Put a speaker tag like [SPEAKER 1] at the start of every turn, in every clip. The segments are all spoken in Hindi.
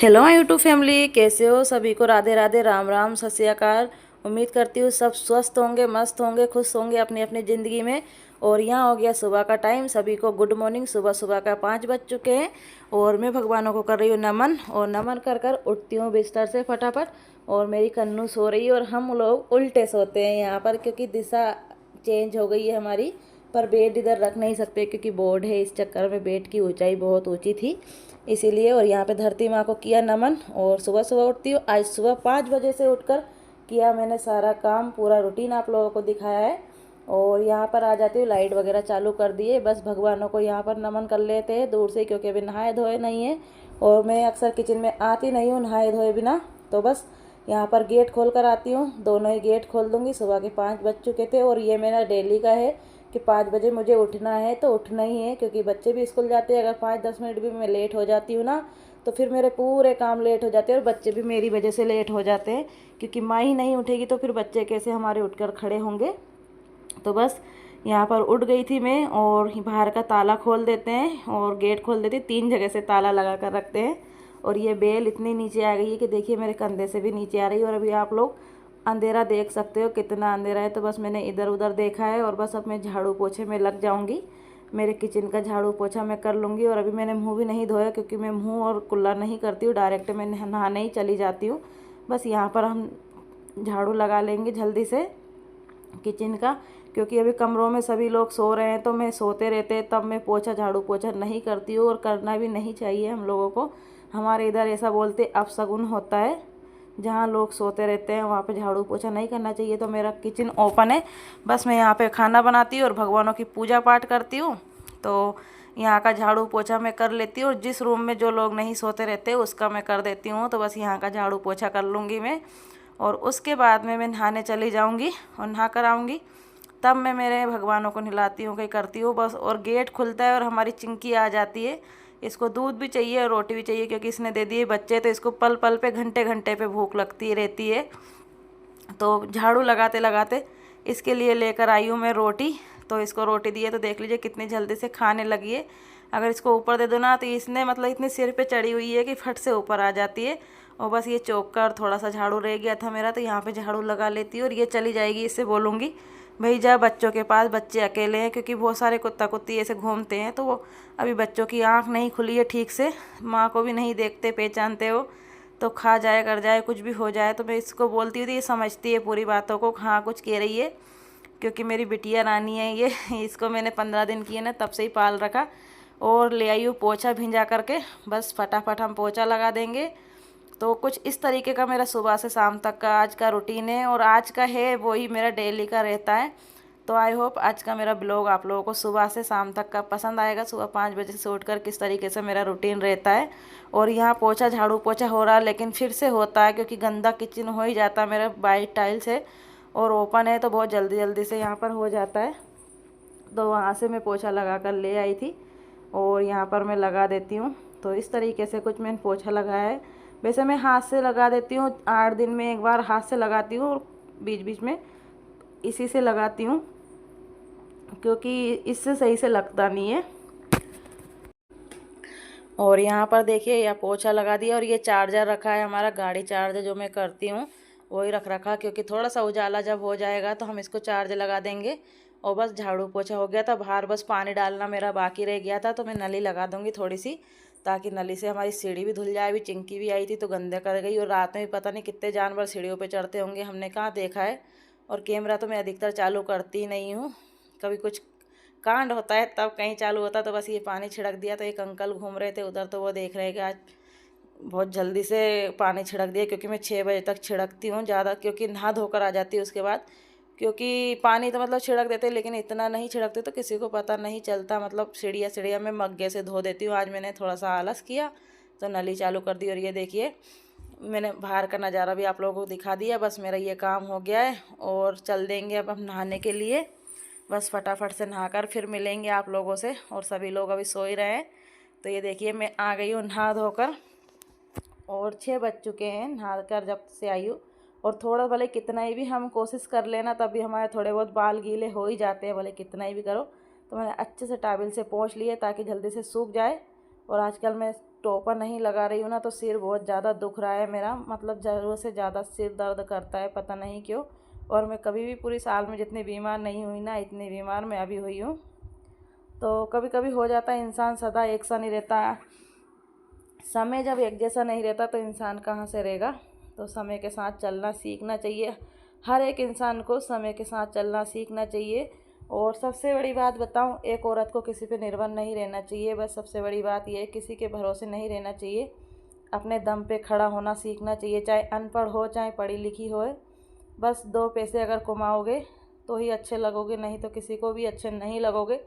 [SPEAKER 1] हेलो यूट्यूब फैमिली, कैसे हो? सभी को राधे राधे, राम राम, सत श्री अकाल। उम्मीद करती हूँ सब स्वस्थ होंगे, मस्त होंगे, खुश होंगे अपनी अपनी ज़िंदगी में। और यहाँ हो गया सुबह का टाइम। सभी को गुड मॉर्निंग। सुबह सुबह का 5 बज चुके हैं और मैं भगवानों को कर रही हूँ नमन। और नमन कर कर उठती हूँ बिस्तर से फटाफट। और मेरी कन्नू सो रही है और हम लोग उल्टे सोते हैं यहाँ पर, क्योंकि दिशा चेंज हो गई है हमारी। पर बेड इधर रख नहीं सकते क्योंकि बोर्ड है, इस चक्कर में बेड की ऊंचाई बहुत ऊंची थी इसीलिए। और यहाँ पे धरती माँ को किया नमन। और सुबह सुबह उठती हूँ। आज सुबह 5 बजे से उठकर किया मैंने सारा काम, पूरा रूटीन आप लोगों को दिखाया है। और यहाँ पर आ जाती हूँ, लाइट वगैरह चालू कर दिए, बस भगवानों को यहाँ पर नमन कर लेते हैं दूर से, क्योंकि अभी नहाए धोए नहीं है। और मैं अक्सर किचन में आती नहीं हूँ नहाए धोए बिना, तो बस यहाँ पर गेट खोल कर आती हूँ। दोनों ही गेट खोल दूँगी। सुबह के 5 बज चुके थे और ये मेरा डेली का है कि 5 बजे मुझे उठना है, तो उठना ही है, क्योंकि बच्चे भी स्कूल जाते हैं। अगर 5-10 मिनट भी मैं लेट हो जाती हूँ ना, तो फिर मेरे पूरे काम लेट हो जाते हैं और बच्चे भी मेरी वजह से लेट हो जाते हैं, क्योंकि माँ ही नहीं उठेगी तो फिर बच्चे कैसे हमारे उठकर खड़े होंगे। तो बस यहाँ पर उठ गई थी मैं। और बाहर का ताला खोल देते हैं और गेट खोल देते हैं, 3 जगह से ताला लगा कर रखते हैं। और ये बेल इतनी नीचे आ गई है कि देखिए मेरे कंधे से भी नीचे आ रही है। और अभी आप लोग अंधेरा देख सकते हो कितना अंधेरा है। तो बस मैंने इधर उधर देखा है और बस अब मैं झाड़ू पोछे में लग जाऊंगी। मेरे किचन का झाड़ू पोछा मैं कर लूँगी। और अभी मैंने मुंह भी नहीं धोया, क्योंकि मैं मुंह और कुल्ला नहीं करती हूँ, डायरेक्ट मैं नहाने ही चली जाती हूँ। बस यहाँ पर हम झाड़ू लगा लेंगे जल्दी से किचन का, क्योंकि अभी कमरों में सभी लोग सो रहे हैं, तो मैं सोते रहते हैं तब मैं पोछा झाड़ू पोछा नहीं करती हूँ। और करना भी नहीं चाहिए हम लोगों को। हमारे इधर ऐसा बोलते अपशगुन होता है, जहाँ लोग सोते रहते हैं वहाँ पे झाड़ू पोछा नहीं करना चाहिए। तो मेरा किचन ओपन है, बस मैं यहाँ पे खाना बनाती हूँ और भगवानों की पूजा पाठ करती हूँ। तो यहाँ का झाड़ू पोछा मैं कर लेती हूँ, और जिस रूम में जो लोग नहीं सोते रहते उसका मैं कर देती हूँ। तो बस यहाँ का झाड़ू पोछा कर लूँगी मैं। और उसके बाद में मैं नहाने चली जाऊँगी और नहा कर आऊँगी, तब मैं मेरे भगवानों को नहलाती हूँ, कहीं करती हूँ बस। और गेट खुलता है और हमारी चिंकी आ जाती है। इसको दूध भी चाहिए और रोटी भी चाहिए, क्योंकि इसने दे दिए बच्चे, तो इसको पल पल पे घंटे घंटे पे भूख लगती रहती है। तो झाड़ू लगाते लगाते इसके लिए लेकर आई हूँ मैं रोटी। तो इसको रोटी दी है तो देख लीजिए कितनी जल्दी से खाने लगी है। अगर इसको ऊपर दे दो ना, तो इसने मतलब इतनी सिर पे चढ़ी हुई है कि फट से ऊपर आ जाती है। और बस ये चौका और थोड़ा सा झाड़ू रह गया था मेरा, तो यहाँ पे झाड़ू लगा लेती हूँ और ये चली जाएगी। इससे बोलूँगी भाई जा बच्चों के पास, बच्चे अकेले हैं, क्योंकि बहुत सारे कुत्ता कुत्ती ऐसे घूमते हैं। तो वो अभी बच्चों की आँख नहीं खुली है ठीक से, माँ को भी नहीं देखते पहचानते हो, तो खा जाए कर जाए कुछ भी हो जाए। तो मैं इसको बोलती हूँ तो ये समझती है पूरी बातों को, हाँ कुछ कह रही है, क्योंकि मेरी बिटिया रानी है ये। इसको मैंने 15 दिन किए ना, तब से ही पाल रखा। और ले आई हूँ पोछा भिंजा करके, बस फटाफट हम पोछा लगा देंगे। तो कुछ इस तरीके का मेरा सुबह से शाम तक का आज का रूटीन है, और आज का है वही मेरा डेली का रहता है। तो आई होप आज का मेरा ब्लॉग आप लोगों को सुबह से शाम तक का पसंद आएगा। सुबह 5 बजे से उठकर किस तरीके से मेरा रूटीन रहता है। और यहाँ पोछा झाड़ू पोछा हो रहा है, लेकिन फिर से होता है, क्योंकि गंदा किचन हो ही जाता है मेरा, वाइट टाइल्स है और ओपन है, तो बहुत जल्दी जल्दी से यहाँ पर हो जाता है। तो वहाँ से मैं पोछा लगा कर ले आई थी और यहाँ पर मैं लगा देती हूँ। तो इस तरीके से कुछ मैंने पोछा लगाया है। वैसे मैं हाथ से लगा देती हूँ, 8 दिन में एक बार हाथ से लगाती हूँ, और बीच बीच में इसी से लगाती हूँ, क्योंकि इससे सही से लगता नहीं है। और यहाँ पर देखिए यह पोछा लगा दिया, और ये चार्जर रखा है हमारा, गाड़ी चार्जर जो मैं करती हूँ वही रख रखा, क्योंकि थोड़ा सा उजाला जब हो जाएगा तो हम इसको चार्ज लगा देंगे। और बस झाड़ू पोछा हो गया था, बाहर बस पानी डालना मेरा बाकी रह गया था, तो मैं नली लगा दूँगी थोड़ी सी, ताकि नली से हमारी सीढ़ी भी धुल जाए। अभी चिंकी भी आई थी तो गंदे कर गई, और रात में भी पता नहीं कितने जानवर सीढ़ियों पर चढ़ते होंगे, हमने कहाँ देखा है। और कैमरा तो मैं अधिकतर चालू करती ही नहीं हूँ, कभी कुछ कांड होता है तब कहीं चालू होता। तो बस ये पानी छिड़क दिया, तो एक अंकल घूम रहे थे उधर, तो वो देख रहे हैं कि आज बहुत जल्दी से पानी छिड़क दिया, क्योंकि मैं 6 बजे तक छिड़कती हूँ ज़्यादा, क्योंकि नहा धोकर आ जाती है उसके बाद। क्योंकि पानी तो मतलब छिड़क देते, लेकिन इतना नहीं छिड़कते तो किसी को पता नहीं चलता, मतलब सीढ़िया सीढ़िया में मग्गे से धो देती हूँ। आज मैंने थोड़ा सा आलस किया तो नली चालू कर दी। और ये देखिए मैंने बाहर का नज़ारा भी आप लोगों को दिखा दिया। बस मेरा ये काम हो गया है और चल देंगे अब हम नहाने के लिए। बस फटाफट से नहाकर फिर मिलेंगे आप लोगों से, और सभी लोग अभी सो ही रहे हैं। तो ये देखिए मैं आ गई हूँ नहा धोकर, और 6 बज चुके हैं नहा कर जब से आई हूँ। और थोड़ा भले कितना ही भी हम कोशिश कर लेना, तभी हमारे थोड़े बहुत बाल गीले हो ही जाते हैं, भले कितना ही भी करो। तो मैंने अच्छे से टावल से पोंछ लिए ताकि जल्दी से सूख जाए। और आजकल मैं टोपा नहीं लगा रही हूँ ना तो सिर बहुत ज़्यादा दुख रहा है मेरा, मतलब ज़रूरत से ज़्यादा सिर दर्द करता है, पता नहीं क्यों। और मैं कभी भी पूरी साल में जितनी बीमार नहीं हुई ना, इतनी बीमार मैं अभी हुई हूँ। तो कभी कभी हो जाता है, इंसान सदा एक सा नहीं रहता। समय जब एक जैसा नहीं रहता तो इंसान कहाँ से रहेगा। तो समय के साथ चलना सीखना चाहिए, हर एक इंसान को समय के साथ चलना सीखना चाहिए। और सबसे बड़ी बात बताऊं, एक औरत को किसी पे निर्भर नहीं रहना चाहिए। बस सबसे बड़ी बात यह है, किसी के भरोसे नहीं रहना चाहिए, अपने दम पे खड़ा होना सीखना चाहिए, चाहे अनपढ़ हो चाहे पढ़ी लिखी हो। बस 2 पैसे अगर कमाओगे तो ही अच्छे लगोगे, नहीं तो किसी को भी अच्छे नहीं लगोगे।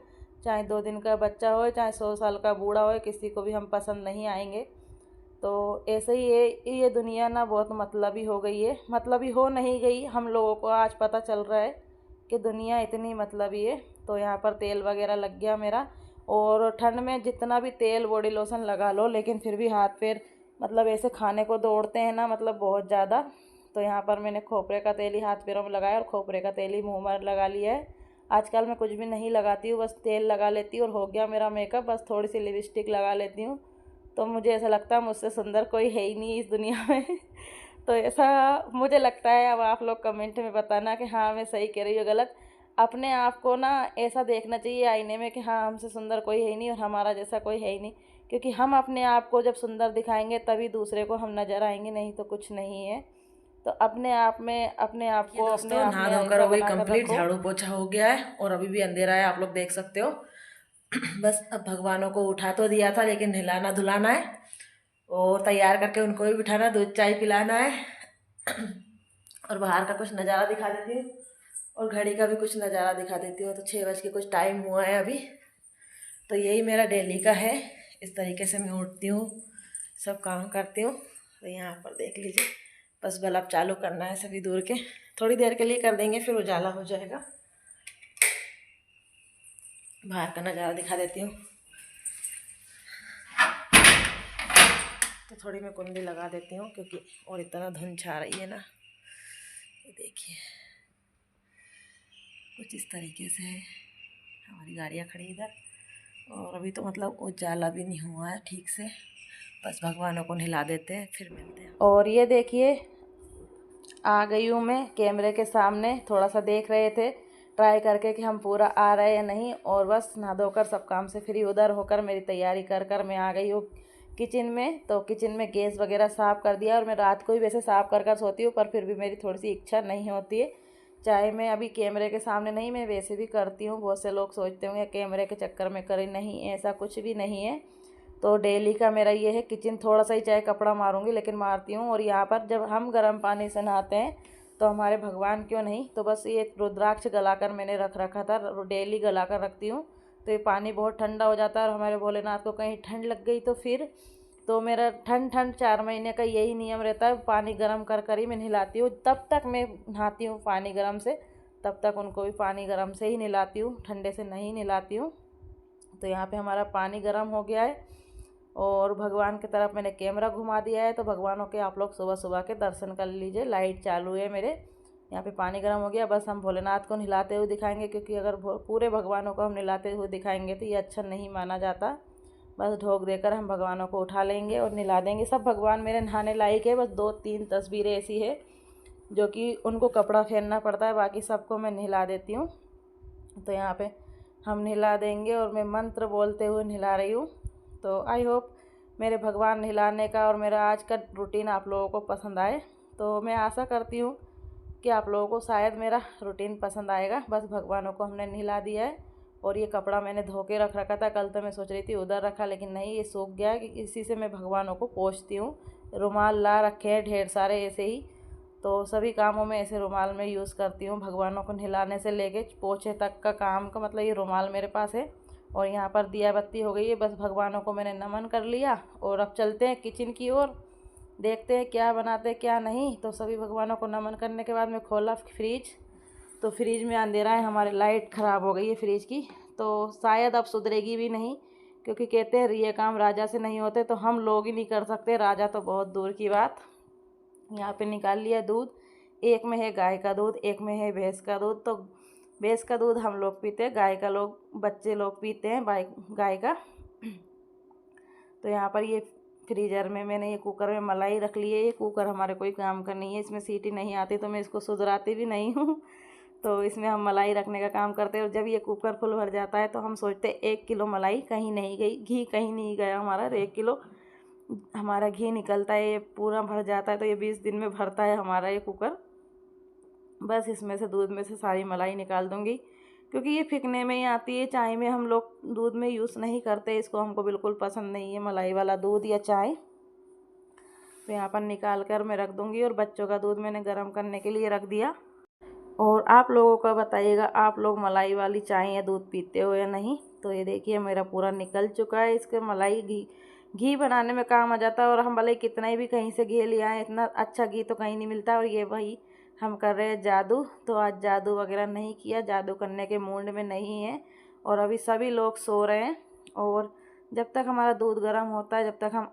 [SPEAKER 1] चाहे 2 दिन का बच्चा हो चाहे 100 साल का बूढ़ा हो, किसी को भी हम पसंद नहीं आएंगे। तो ऐसे ही ये दुनिया ना बहुत मतलबी हो गई है, मतलबी हो नहीं गई, हम लोगों को आज पता चल रहा है कि दुनिया इतनी मतलबी है। तो यहाँ पर तेल वगैरह लग गया मेरा, और ठंड में जितना भी तेल बॉडी लोशन लगा लो लेकिन फिर भी हाथ पैर मतलब ऐसे खाने को दौड़ते हैं ना, मतलब बहुत ज़्यादा। तो यहाँ पर मैंने खोपरे का तेल ही हाथ पैरों में लगाया और खोपरे का तेल ही मुँह में लगा लिया है। आजकल मैं कुछ भी नहीं लगाती हूँ, बस तेल लगा लेती हूँ और हो गया मेरा मेकअप। बस थोड़ी सी लिपस्टिक लगा लेती हूँ तो मुझे ऐसा लगता है मुझसे सुंदर कोई है ही नहीं इस दुनिया में। तो ऐसा मुझे लगता है। अब आप लोग कमेंट में बताना कि हाँ मैं सही कह रही हूँ गलत। अपने आप को ना ऐसा देखना चाहिए आईने में कि हाँ हमसे सुंदर कोई है ही नहीं और हमारा जैसा कोई है ही नहीं, क्योंकि हम अपने आप को जब सुंदर दिखाएंगे तभी दूसरे को हम नज़र आएंगे, नहीं तो कुछ नहीं है। तो अपने आप में अपने आप को अपने आप
[SPEAKER 2] नहा
[SPEAKER 1] में
[SPEAKER 2] धोकर
[SPEAKER 1] ऐसा
[SPEAKER 2] हो गई
[SPEAKER 1] बना कर
[SPEAKER 2] कंप्लीट,
[SPEAKER 1] रखो।
[SPEAKER 2] झाड़ू पोछा हो गया है और अभी भी अंधेरा है, आप लोग देख सकते हो। बस अब भगवानों को उठा तो दिया था लेकिन नहलाना धुलाना है और तैयार करके उनको भी बिठाना, दूध चाय पिलाना है। और बाहर का कुछ नज़ारा दिखा देती हूँ और घड़ी का भी कुछ नज़ारा दिखा देती हूँ। तो 6 बज के कुछ टाइम हुआ है अभी। तो यही मेरा डेली का है, इस तरीके से मैं उठती हूँ, सब काम करती हूँ। तो यहाँ पर देख लीजिए, बस बल्ब चालू करना है सभी दूर के, थोड़ी देर के लिए कर देंगे फिर उजाला हो जाएगा। बाहर का नज़ारा दिखा देती हूँ। तो थोड़ी मैं कुंडी लगा देती हूँ क्योंकि और इतना धुंध छा रही है ना। ये देखिए कुछ इस तरीके से है, हमारी गाड़ियाँ खड़ी इधर। और अभी तो मतलब उजाला भी नहीं हुआ है ठीक से, बस भगवानों को नहला देते हैं फिर मिलते हैं।
[SPEAKER 1] और ये देखिए आ गई हूँ मैं कैमरे के सामने, थोड़ा सा देख रहे थे ट्राई करके कि हम पूरा आ रहे हैं या नहीं। और बस नहा धोकर सब काम से फ्री उधर होकर मेरी तैयारी कर कर मैं आ गई हूँ किचन में। तो किचन में गैस वगैरह साफ़ कर दिया और मैं रात को ही वैसे साफ़ कर कर सोती हूँ, पर फिर भी मेरी थोड़ी सी इच्छा नहीं होती है, चाहे मैं अभी कैमरे के सामने नहीं, मैं वैसे भी करती हूँ। बहुत से लोग सोचते होंगे कैमरे के चक्कर में करें, नहीं ऐसा कुछ भी नहीं है। तो डेली का मेरा ये है, किचन थोड़ा सा ही चाहे कपड़ा मारूंगी लेकिन मारती हूँ। और यहाँ पर जब हम गर्म पानी से नहाते हैं तो हमारे भगवान क्यों नहीं, तो बस ये रुद्राक्ष गलाकर मैंने रख रखा था, डेली गला कर रखती हूँ। तो ये पानी बहुत ठंडा हो जाता है और हमारे भोलेनाथ को कहीं ठंड लग गई तो फिर, तो मेरा ठंड 4 महीने का यही नियम रहता है, पानी गर्म कर कर ही मैं नहलाती हूँ। तब तक मैं नहाती हूँ पानी गर्म से, तब तक उनको भी पानी गर्म से ही नहलाती हूँ, ठंडे से नहीं नहलाती हूँ। तो यहाँ पे हमारा पानी गर्म हो गया है और भगवान की तरफ मैंने कैमरा घुमा दिया है। तो भगवानों के आप लोग सुबह सुबह के दर्शन कर लीजिए। लाइट चालू है मेरे यहाँ पे, पानी गर्म हो गया। बस हम भोलेनाथ को नहलाते हुए दिखाएंगे, क्योंकि अगर पूरे भगवानों को हम नहलाते हुए दिखाएंगे तो ये अच्छा नहीं माना जाता। बस ढोक देकर हम भगवानों को उठा लेंगे और नहला देंगे। सब भगवान मेरे नहाने लायक है, बस 2-3 तस्वीरें ऐसी है जो कि उनको कपड़ा पहनना पड़ता है, बाकी सबको मैं नहला देती हूँ। तो यहाँ पे हम नहला देंगे और मैं मंत्र बोलते हुए नहला रही हूँ। तो आई होप मेरे भगवान नहलाने का और मेरा आज का रूटीन आप लोगों को पसंद आए। तो मैं आशा करती हूँ कि आप लोगों को शायद मेरा रूटीन पसंद आएगा। बस भगवानों को हमने नहला दिया है और ये कपड़ा मैंने धो के रख रखा था, कल तो मैं सोच रही थी उधर रखा, लेकिन नहीं, ये सूख गया है कि इसी से मैं भगवानों को पोंछती हूँ। रुमाल ला रखे हैं ढेर सारे ऐसे ही, तो सभी कामों में ऐसे रुमाल में यूज़ करती हूँ। भगवानों को नहलाने से लेके पोछे तक का काम का मतलब ये रुमाल मेरे पास है। और यहाँ पर दिया बत्ती हो गई है, बस भगवानों को मैंने नमन कर लिया और अब चलते हैं किचन की ओर, देखते हैं क्या बनाते हैं क्या नहीं। तो सभी भगवानों को नमन करने के बाद मैं खोला फ्रिज, तो फ्रिज में अंधेरा है, हमारी लाइट ख़राब हो गई है फ्रिज की, तो शायद अब सुधरेगी भी नहीं, क्योंकि कहते हैं ये काम राजा से नहीं होते, तो हम लोग ही नहीं कर सकते, राजा तो बहुत दूर की बात। यहाँ पे निकाल लिया दूध, एक में है गाय का दूध, एक में है भैंस का दूध। तो भैंस का दूध हम लोग पीते हैं, गाय का बच्चे लोग पीते हैं गाय का। तो यहाँ पर ये फ्रीज़र में मैंने ये कुकर में मलाई रख ली है। ये कुकर हमारे कोई काम का नहीं है, इसमें सीटी नहीं आती तो मैं इसको सुधराती भी नहीं हूँ। तो इसमें हम मलाई रखने का काम करते हैं और जब ये कुकर फुल भर जाता है तो हम सोचते हैं 1 किलो मलाई कहीं नहीं गई, घी कहीं नहीं गया हमारा। तो 1 किलो हमारा घी निकलता है, ये पूरा भर जाता है। तो ये 20 दिन में भरता है हमारा ये कुकर। बस इसमें से दूध में से सारी मलाई निकाल दूँगी क्योंकि ये फिकने में ही आती है। चाय में हम लोग दूध में यूज़ नहीं करते इसको, हमको बिल्कुल पसंद नहीं है मलाई वाला दूध या चाय। तो यहाँ पर निकाल कर मैं रख दूँगी और बच्चों का दूध मैंने गर्म करने के लिए रख दिया। और आप लोगों का बताइएगा, आप लोग मलाई वाली चाय या दूध पीते हो या नहीं। तो ये देखिए मेरा पूरा निकल चुका है। इसके मलाई घी बनाने में काम आ जाता है और हम भले कितना ही भी कहीं से घी ले आए, इतना अच्छा घी तो कहीं नहीं मिलता। और ये वही हम कर रहे हैं जादू। तो आज जादू वगैरह नहीं किया, जादू करने के मूड में नहीं है। और अभी सभी लोग सो रहे हैं और जब तक हमारा दूध गर्म होता है जब तक हम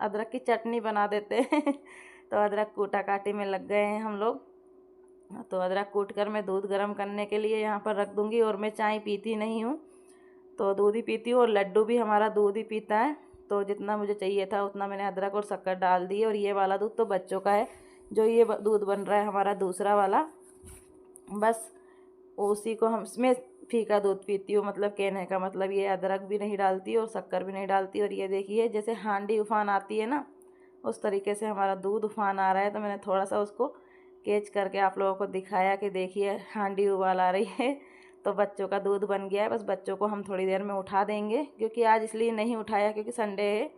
[SPEAKER 1] अदरक की चटनी बना देते हैं। तो अदरक कूटा काटी में लग गए हैं हम लोग। तो अदरक कूट कर मैं दूध गर्म करने के लिए यहाँ पर रख दूँगी। और मैं चाय पीती नहीं हूँ, तो दूध ही पीती हूँ। और लड्डू भी हमारा दूध ही पीता है। तो जितना मुझे चाहिए था उतना मैंने अदरक और शक्कर डाल दी। और ये वाला दूध तो बच्चों का है, जो ये दूध बन रहा है हमारा दूसरा वाला, बस उसी को हम इसमें फीका दूध पीती हूँ। मतलब कहने का मतलब ये अदरक भी नहीं डालती और शक्कर भी नहीं डालती। और ये देखिए जैसे हांडी उफान आती है ना, उस तरीके से हमारा दूध उफान आ रहा है। तो मैंने थोड़ा सा उसको कैच करके आप लोगों को दिखाया कि देखिए हांडी उबाल आ रही है। तो बच्चों का दूध बन गया है। बस बच्चों को हम थोड़ी देर में उठा देंगे क्योंकि आज इसलिए नहीं उठाया क्योंकि संडे है।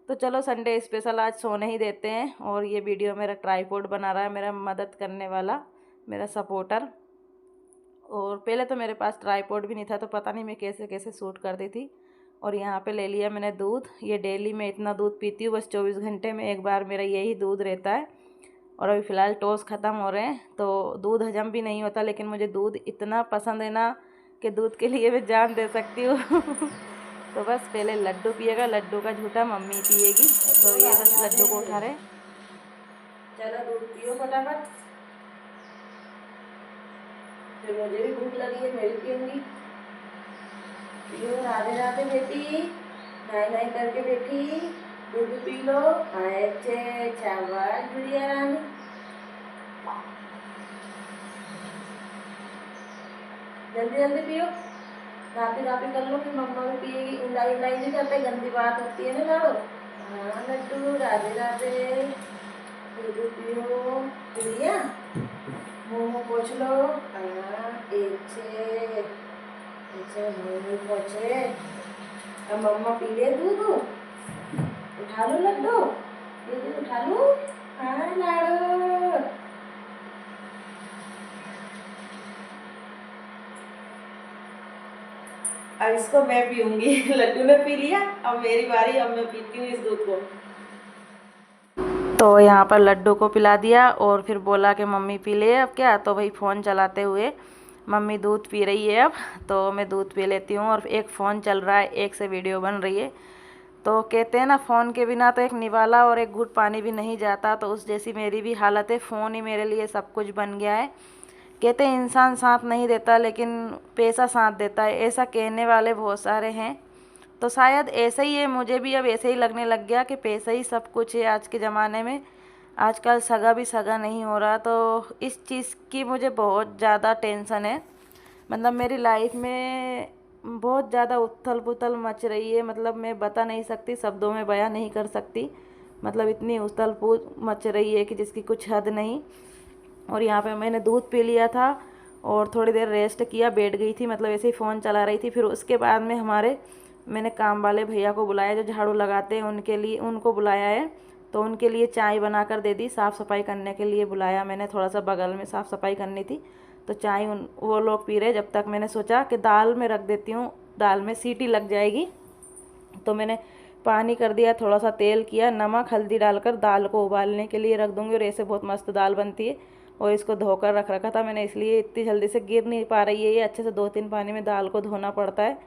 [SPEAKER 1] तो चलो संडे स्पेशल आज सोने ही देते हैं। और ये वीडियो मेरा ट्राइपॉड बना रहा है, मेरा मदद करने वाला, मेरा सपोर्टर। और पहले तो मेरे पास ट्राइपॉड भी नहीं था तो पता नहीं मैं कैसे कैसे शूट करती थी। और यहाँ पे ले लिया मैंने दूध। ये डेली मैं इतना दूध पीती हूँ, बस 24 घंटे में एक बार मेरा यही दूध रहता है। और अभी फ़िलहाल टोस्ट ख़त्म हो रहे हैं तो दूध हजम भी नहीं होता, लेकिन मुझे दूध इतना पसंद है ना कि दूध के लिए मैं जान दे सकती हूँ। तो बस पहले लड्डू पिएगा, लड्डू का झूठा मम्मी पिएगी। तो ये बस लड्डू को उठा रहे। चलो दूध पियो फटाफट, फिर मुझे भी भूख लगी है, मैं भी पीऊँगी। पियो, राधे राधे बेटी, नाई नाई करके बेटी दूध पी लो। अच्छे शाबाश गुड़िया रानी। जल्दी जल्दी पियो, रापी रापी कर लो, फिर मम्मा भी पिएगी। उंडाई उंडाई नहीं करते, गंदी बात होती है ना लाड़ो। हाँ लड्डू, राधे राधे, दूध पियो गुड़िया, मुँह पोछ लो। हाँ अच्छे मुँह पोछे। अब मम्मा पी ले दूध, उठा लो लड्डू, ये दूध उठा लो। हाँ लाड़ो, अब इसको मैं पीऊंगी। लड्डू ने पी लिया, अब मेरी बारी, अब मैं पीती हूँ इस दूध को। तो यहाँ पर लड्डू को पिला दिया और फिर बोला कि मम्मी पी ले अब क्या। तो भाई फ़ोन चलाते हुए मम्मी दूध पी रही है अब, तो मैं दूध पी लेती हूँ। और एक फ़ोन चल रहा है, एक से वीडियो बन रही है। तो कहते हैं ना फ़ोन के बिना तो एक निवाला और एक घूंट पानी भी नहीं जाता। तो उस जैसी मेरी भी हालत है, फ़ोन ही मेरे लिए सब कुछ बन गया है। कहते हैं इंसान साथ नहीं देता लेकिन पैसा साथ देता है, ऐसा कहने वाले बहुत सारे हैं। तो शायद ऐसा ही है, मुझे भी अब ऐसे ही लगने लग गया कि पैसा ही सब कुछ है आज के ज़माने में। आजकल सगा भी सगा नहीं हो रहा, तो इस चीज़ की मुझे बहुत ज़्यादा टेंशन है। मतलब मेरी लाइफ में बहुत ज़्यादा उथल पुथल मच रही है। मतलब मैं बता नहीं सकती, शब्दों में बयां नहीं कर सकती। मतलब इतनी उथल पुथल मच रही है कि जिसकी कुछ हद नहीं। और यहाँ पे मैंने दूध पी लिया था और थोड़ी देर रेस्ट किया, बैठ गई थी, मतलब ऐसे ही फ़ोन चला रही थी। फिर उसके बाद में मैंने काम वाले भैया को बुलाया जो झाड़ू लगाते हैं, उनको बुलाया है। तो उनके लिए चाय बना कर दे दी, साफ़ सफाई करने के लिए बुलाया मैंने। थोड़ा सा बगल में साफ़ सफाई करनी थी तो चाय वो लोग पी रहे। जब तक मैंने सोचा कि दाल में रख देती हूँ, दाल में सीटी लग जाएगी। तो मैंने पानी कर दिया, थोड़ा सा तेल किया, नमक हल्दी डालकर दाल को उबालने के लिए रख दूँगी। और ऐसे बहुत मस्त दाल बनती है। और इसको धोकर रख रखा था मैंने, इसलिए इतनी जल्दी से गिर नहीं पा रही है ये। अच्छे से 2-3 पानी में दाल को धोना पड़ता है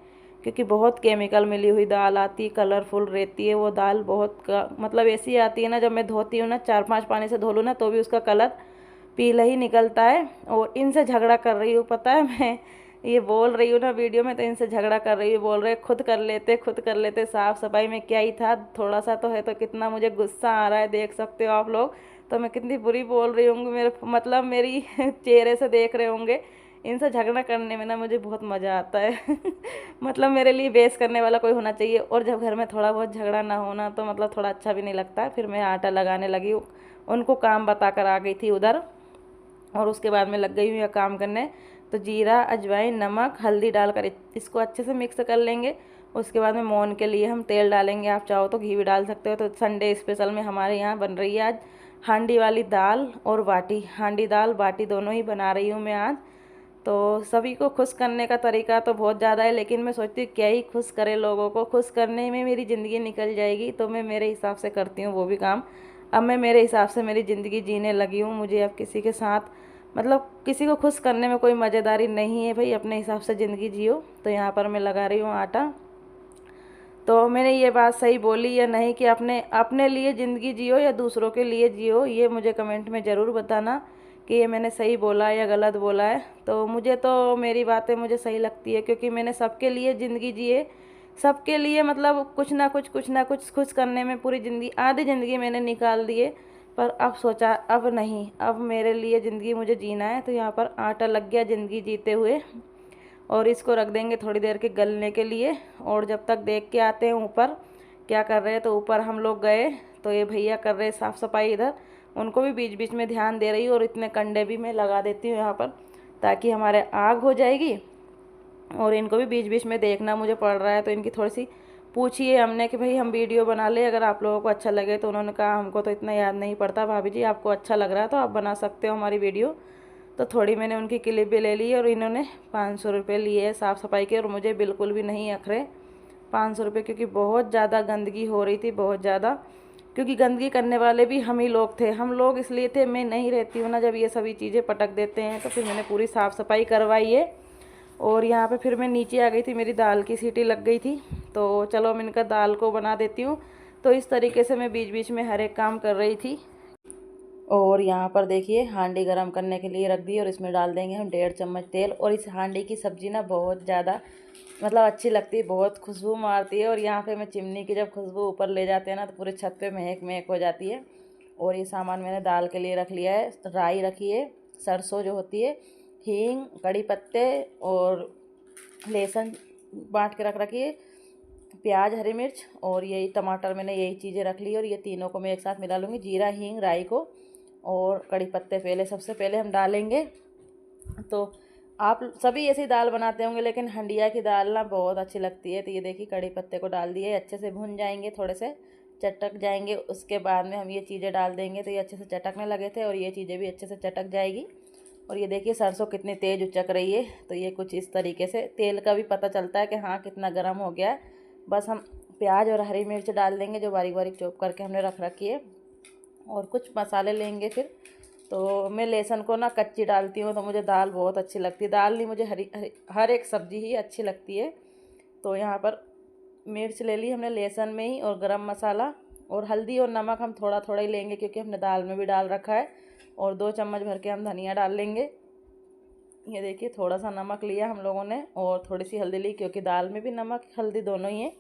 [SPEAKER 1] क्योंकि बहुत केमिकल मिली हुई दाल आती है, कलरफुल रहती है वो दाल। बहुत मतलब ऐसी आती है ना, जब मैं धोती हूँ ना 4-5 पानी से धो लूँ ना तो भी उसका कलर पीला ही निकलता है। और इनसे झगड़ा कर रही हूँ, पता है मैं ये बोल रही हूँ ना वीडियो में, तो इनसे झगड़ा कर रही हूँ, बोल रहे खुद कर लेते, साफ़ सफाई में क्या ही था, थोड़ा सा तो है। तो कितना मुझे गुस्सा आ रहा है, देख सकते हो आप लोग। तो मैं कितनी बुरी बोल रही हूँ, मेरे मतलब मेरी चेहरे से देख रहे होंगे। इनसे झगड़ा करने में ना मुझे बहुत मज़ा आता है मतलब मेरे लिए बेस करने वाला कोई होना चाहिए। और जब घर में थोड़ा बहुत झगड़ा ना होना तो मतलब थोड़ा अच्छा भी नहीं लगता। फिर मैं आटा लगाने लगी, उनको काम बता कर आ गई थी उधर, और उसके बाद में लग गई हूँ यह काम करने। तो जीरा, अजवाइन, नमक, हल्दी डालकर इसको अच्छे से मिक्स कर लेंगे। उसके बाद में मोहन के लिए हम तेल डालेंगे, आप चाहो तो घी भी डाल सकते हो। तो संडे स्पेशल में हमारे यहाँ बन रही है आज हांडी वाली दाल और बाटी, हांडी दाल बाटी दोनों ही बना रही हूँ मैं आज। तो सभी को खुश करने का तरीका तो बहुत ज़्यादा है, लेकिन मैं सोचती हूँ क्या ही खुश करे, लोगों को खुश करने में मेरी ज़िंदगी निकल जाएगी। तो मैं मेरे हिसाब से करती हूँ वो भी काम। अब मैं मेरे हिसाब से मेरी ज़िंदगी जीने लगी हूँ। मुझे अब किसी के साथ मतलब किसी को खुश करने में कोई मज़ेदारी नहीं है भाई, अपने हिसाब से ज़िंदगी जियो। तो यहाँ पर मैं लगा रही हूँ आटा। तो मैंने ये बात सही बोली या नहीं कि अपने अपने लिए ज़िंदगी जियो या दूसरों के लिए जियो, ये मुझे कमेंट में ज़रूर बताना कि ये मैंने सही बोला या गलत बोला है। तो मुझे तो मेरी बातें मुझे सही लगती है, क्योंकि मैंने सबके लिए ज़िंदगी जिए, सबके लिए मतलब कुछ ना कुछ खुश करने में पूरी ज़िंदगी, आधी ज़िंदगी मैंने निकाल दिए। पर अब सोचा अब नहीं, अब मेरे लिए ज़िंदगी मुझे जीना है। तो यहाँ पर आटा लग गया ज़िंदगी जीते हुए, और इसको रख देंगे थोड़ी देर के गलने के लिए। और जब तक देख के आते हैं ऊपर क्या कर रहे हैं। तो ऊपर हम लोग गए तो ये भैया कर रहे साफ़ सफाई इधर, उनको भी बीच बीच में ध्यान दे रही हूँ। और इतने कंडे भी मैं लगा देती हूँ यहाँ पर, ताकि हमारे आग हो जाएगी। और इनको भी बीच बीच में देखना मुझे पड़ रहा है। तो इनकी थोड़ी सी पूछिए हमने कि भाई हम वीडियो बना ले, अगर आप लोगों को अच्छा लगे। तो उन्होंने कहा हमको तो इतना याद नहीं पड़ता भाभी जी, आपको अच्छा लग रहा है तो आप बना सकते हो हमारी वीडियो। तो थोड़ी मैंने उनकी क्लिप भी ले ली, और इन्होंने 500 रुपये लिए साफ़ सफाई के। और मुझे बिल्कुल भी नहीं अखरे 500 रुपये, क्योंकि बहुत ज़्यादा गंदगी हो रही थी, बहुत ज़्यादा। क्योंकि गंदगी करने वाले भी हम ही लोग थे, हम लोग इसलिए थे, मैं नहीं रहती हूँ ना जब ये सभी चीज़ें पटक देते हैं। तो फिर मैंने पूरी साफ़ सफाई करवाई है। और यहाँ पे फिर मैं नीचे आ गई थी, मेरी दाल की सीटी लग गई थी। तो चलो मैंने कहा दाल को बना देती हूँ। तो इस तरीके से मैं बीच बीच में हर एक काम कर रही थी। और यहाँ पर देखिए हांडी गरम करने के लिए रख दी, और इसमें डाल देंगे हम 1.5 चम्मच तेल। और इस हांडी की सब्ज़ी ना बहुत ज़्यादा मतलब अच्छी लगती है, बहुत खुशबू मारती है। और यहाँ पे मैं चिमनी की जब खुशबू ऊपर ले जाते हैं ना, तो पूरे छत पे महक महक हो जाती है। और ये सामान मैंने दाल के लिए रख लिया है, राई रखी है, सरसों जो होती है, हींग, कड़ी पत्ते और लहसुन बांट के रख रखी है, प्याज, हरी मिर्च और यही टमाटर, मैंने यही चीज़ें रख ली। और ये तीनों को मैं एक साथ मिला लूँगी, जीरा, हींग, राई को और कड़ी पत्ते पहले सबसे पहले हम डालेंगे। तो आप सभी ऐसी दाल बनाते होंगे, लेकिन हंडिया की दाल ना बहुत अच्छी लगती है। तो ये देखिए कड़ी पत्ते को डाल दिए, अच्छे से भुन जाएंगे, थोड़े से चटक जाएंगे। उसके बाद में हम ये चीज़ें डाल देंगे। तो ये अच्छे से चटकने लगे थे, और ये चीज़ें भी अच्छे से चटक जाएगी। और ये देखिए सरसों कितनी तेज़ उचक रही है। तो ये कुछ इस तरीके से तेल का भी पता चलता है कि हाँ कितना गर्म हो गया है। बस हम प्याज और हरी मिर्च डाल देंगे जो बारीक बारीक चॉप करके हमने रख रखी है, और कुछ मसाले लेंगे फिर। तो मैं लहसुन को ना कच्ची डालती हूँ, तो मुझे दाल बहुत अच्छी लगती है। दाल नहीं, मुझे हर एक सब्ज़ी ही अच्छी लगती है। तो यहाँ पर मिर्च ले ली हमने लहसुन में ही, और गरम मसाला और हल्दी और नमक हम थोड़ा थोड़ा ही लेंगे, क्योंकि हमने दाल में भी डाल रखा है। और 2 चम्मच भर के हम धनिया डाल लेंगे। ये देखिए थोड़ा सा नमक लिया हम लोगों ने, और थोड़ी सी हल्दी ली, क्योंकि दाल में भी नमक हल्दी दोनों ही है।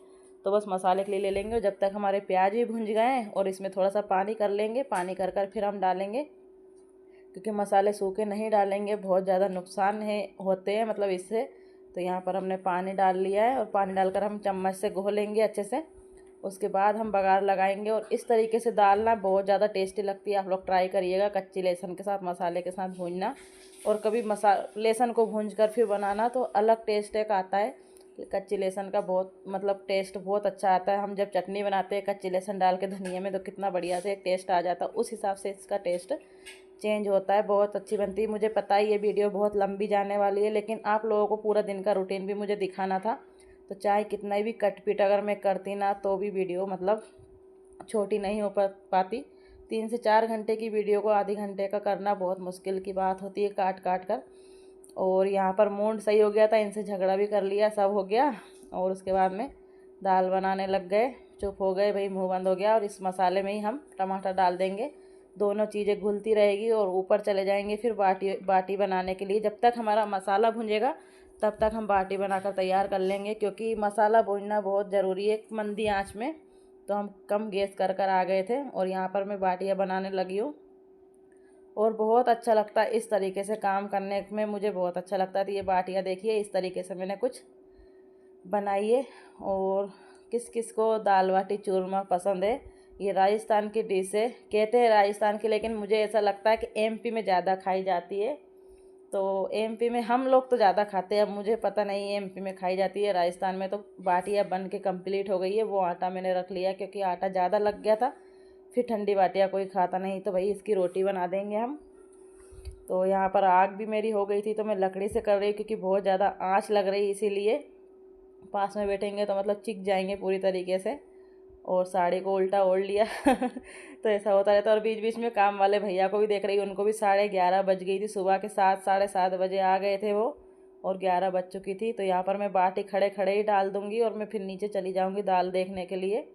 [SPEAKER 1] तो बस मसाले के लिए ले लेंगे। और जब तक हमारे प्याज भी भुंज गए हैं, और इसमें थोड़ा सा पानी कर लेंगे, पानी कर कर फिर हम डालेंगे, क्योंकि मसाले सूखे नहीं डालेंगे, बहुत ज़्यादा नुकसान है होते हैं मतलब इससे। तो यहाँ पर हमने पानी डाल लिया है, और पानी डालकर हम चम्मच से घोलेंगे अच्छे से। उसके बाद हम बघार लगाएंगे। और इस तरीके से दाल ना बहुत ज़्यादा टेस्टी लगती है, आप लोग ट्राई करिएगा कच्ची लहसुन के साथ मसाले के साथ भूनना। और कभी लहसुन को भूंज कर फिर बनाना तो अलग टेस्ट एक आता है। कच्ची लहसुन का बहुत मतलब टेस्ट बहुत अच्छा आता है। हम जब चटनी बनाते हैं कच्ची लहसुन डाल के धनिया में, तो कितना बढ़िया से एक टेस्ट आ जाता है, उस हिसाब से इसका टेस्ट चेंज होता है, बहुत अच्छी बनती है। मुझे पता है ये वीडियो बहुत लंबी जाने वाली है, लेकिन आप लोगों को पूरा दिन का रूटीन भी मुझे दिखाना था। तो चाहे कितना भी कट पीट अगर मैं करती ना, तो भी वीडियो मतलब छोटी नहीं हो पाती। 3 से 4 घंटे की वीडियो को आधे घंटे का करना बहुत मुश्किल की बात होती है, काट काट कर। और यहाँ पर मूड सही हो गया था, इनसे झगड़ा भी कर लिया, सब हो गया। और उसके बाद में दाल बनाने लग गए, चुप हो गए भाई, मुंह बंद हो गया। और इस मसाले में ही हम टमाटर डाल देंगे, दोनों चीज़ें घुलती रहेगी। और ऊपर चले जाएंगे फिर बाटी बनाने के लिए। जब तक हमारा मसाला भुंजेगा, तब तक हम बाटी बनाकर तैयार कर लेंगे, क्योंकि मसाला भूनना बहुत ज़रूरी है मंदी आंच में। तो हम कम गैस कर आ गए थे और यहाँ पर मैं बाटियाँ बनाने लगी हूँ। और बहुत अच्छा लगता है इस तरीके से काम करने में, मुझे बहुत अच्छा लगता है। तो ये बाटियाँ देखिए इस तरीके से मैंने कुछ बनाई है। और किस किस को दाल बाटी चूरमा पसंद है, ये राजस्थान की डिश है, कहते हैं राजस्थान की, लेकिन मुझे ऐसा लगता है कि एमपी में ज़्यादा खाई जाती है। तो एमपी में हम लोग तो ज़्यादा खाते हैं, अब मुझे पता नहीं है एमपी में खाई जाती है, राजस्थान में तो बाटियाँ बन के कंप्लीट हो गई है। वो आटा मैंने रख लिया क्योंकि आटा ज़्यादा लग गया था, फिर ठंडी बाटियाँ कोई खाता नहीं, तो भाई इसकी रोटी बना देंगे हम। तो यहाँ पर आग भी मेरी हो गई थी, तो मैं लकड़ी से कर रही हूँ क्योंकि बहुत ज़्यादा आँच लग रही, इसीलिए पास में बैठेंगे तो मतलब चिक जाएंगे पूरी तरीके से। और साड़ी को उल्टा ओढ़ लिया तो ऐसा होता रहता है। और बीच बीच में काम वाले भैया को भी देख रही, उनको भी 11:30 बज गई थी, सुबह के 7 साढ़े 7 बजे आ गए थे वो, और 11 बज चुकी थी। तो यहाँ पर मैं बाटी खड़े खड़े ही डाल दूँगी और मैं फिर नीचे चली जाऊँगी दाल देखने के लिए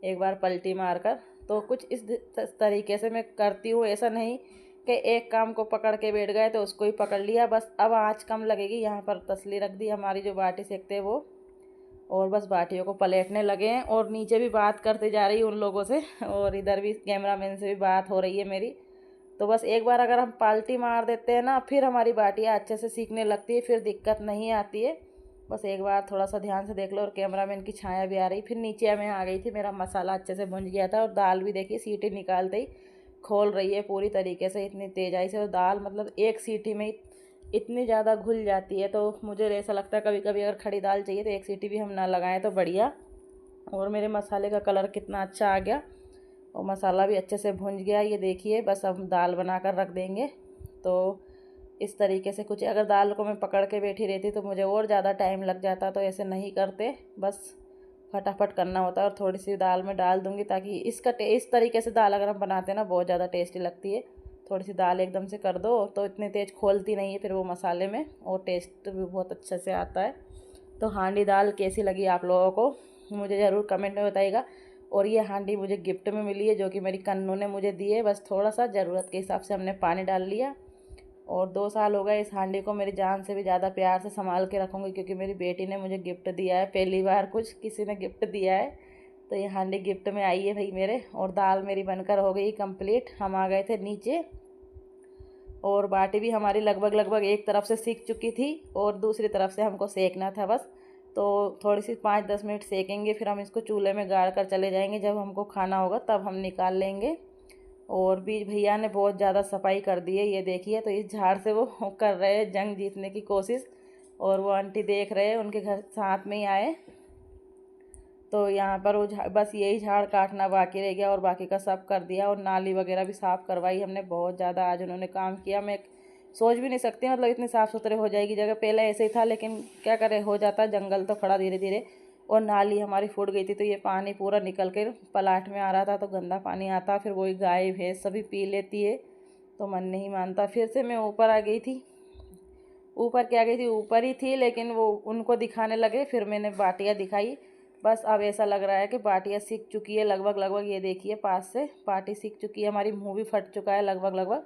[SPEAKER 1] एक बार पलटी मार कर। तो कुछ इस तरीके से मैं करती हूँ, ऐसा नहीं कि एक काम को पकड़ के बैठ गए तो उसको ही पकड़ लिया बस। अब आँच कम लगेगी, यहाँ पर तसली रख दी हमारी जो बाटी सेकते हैं वो, और बस बाटियों को पलटने लगे हैं। और नीचे भी बात करते जा रही उन लोगों से, और इधर भी कैमरामैन से भी बात हो रही है मेरी। तो बस एक बार अगर हम पाल्टी मार देते हैं ना, फिर हमारी बाटियाँ अच्छे से सीखने लगती है, फिर दिक्कत नहीं आती है। बस एक बार थोड़ा सा ध्यान से देख लो। और कैमरामैन की छाया भी आ रही। फिर नीचे मैं आ गई थी, मेरा मसाला अच्छे से भुन गया था, और दाल भी देखिए सीटी निकालते ही खोल रही है पूरी तरीके से, इतनी तेज़ाई से। और दाल मतलब एक सीटी में ही इतनी ज़्यादा घुल जाती है, तो मुझे ऐसा लगता है कभी कभी अगर खड़ी दाल चाहिए तो एक सीटी भी हम ना लगाएं तो बढ़िया। और मेरे मसाले का कलर कितना अच्छा आ गया, और मसाला भी अच्छे से भुन गया, ये देखिए। बस अब दाल बना कर रख देंगे। तो इस तरीके से कुछ, अगर दाल को मैं पकड़ के बैठी रहती तो मुझे और ज़्यादा टाइम लग जाता, तो ऐसे नहीं करते, बस फटाफट करना होता है। और थोड़ी सी दाल में डाल दूँगी ताकि इसका इस तरीके से दाल अगर हम बनाते हैं ना बहुत ज़्यादा टेस्टी लगती है। थोड़ी सी दाल एकदम से कर दो तो इतने तेज़ खोलती नहीं है फिर वो मसाले में, और टेस्ट भी बहुत अच्छे से आता है। तो हांडी दाल कैसी लगी आप लोगों को मुझे ज़रूर कमेंट में बताइएगा। और ये हांडी मुझे गिफ्ट में मिली है, जो कि मेरी कन्नू ने मुझे दी है। बस थोड़ा सा ज़रूरत के हिसाब से हमने पानी डाल लिया। और 2 साल हो गए इस हांडी को, मेरी जान से भी ज़्यादा प्यार से संभाल के रखूँगी, क्योंकि मेरी बेटी ने मुझे गिफ्ट दिया है, पहली बार कुछ किसी ने गिफ्ट दिया है। तो ये हांडी गिफ्ट में आई है भाई मेरे। और दाल मेरी बनकर हो गई कंप्लीट, हम आ गए थे नीचे। और बाटी भी हमारी लगभग एक तरफ से सीख चुकी थी, और दूसरी तरफ से हमको सेकना था बस। तो थोड़ी सी 5-10 मिनट सेकेंगे, फिर हम इसको चूल्हे में गाड़ कर चले जाएंगे, जब हमको खाना होगा तब हम निकाल लेंगे। और बीच भैया ने बहुत ज़्यादा सफाई कर दी है, ये देखिए। तो इस झाड़ से वो कर रहे हैं जंग जीतने की कोशिश, और वो आंटी देख रहे हैं, उनके घर साथ में ही आए। तो यहाँ पर वो बस यही झाड़ काटना बाकी रह गया, और बाकी का सब कर दिया। और नाली वगैरह भी साफ़ करवाई हमने, बहुत ज़्यादा आज उन्होंने काम किया। मैं सोच भी नहीं सकती मतलब इतनी साफ़ सुथरे हो जाएगी जगह, पहले ऐसे ही था, लेकिन क्या करें, हो जाता है, जंगल तो खड़ा धीरे धीरे। और नाली हमारी फूट गई थी, तो ये पानी पूरा निकल कर पलाट में आ रहा था, तो गंदा पानी आता, फिर वही गाय भैंस सभी पी लेती है, तो मन नहीं मानता। फिर से मैं ऊपर आ गई थी, ऊपर क्या गई थी, ऊपर ही थी, लेकिन वो उनको दिखाने लगे, फिर मैंने बाटियाँ दिखाई। बस अब ऐसा लग रहा है कि बाटियाँ सीख चुकी है लगभग। ये देखिए पास से बाटी सीख चुकी है हमारी, मुँह भी फट चुका है लगभग।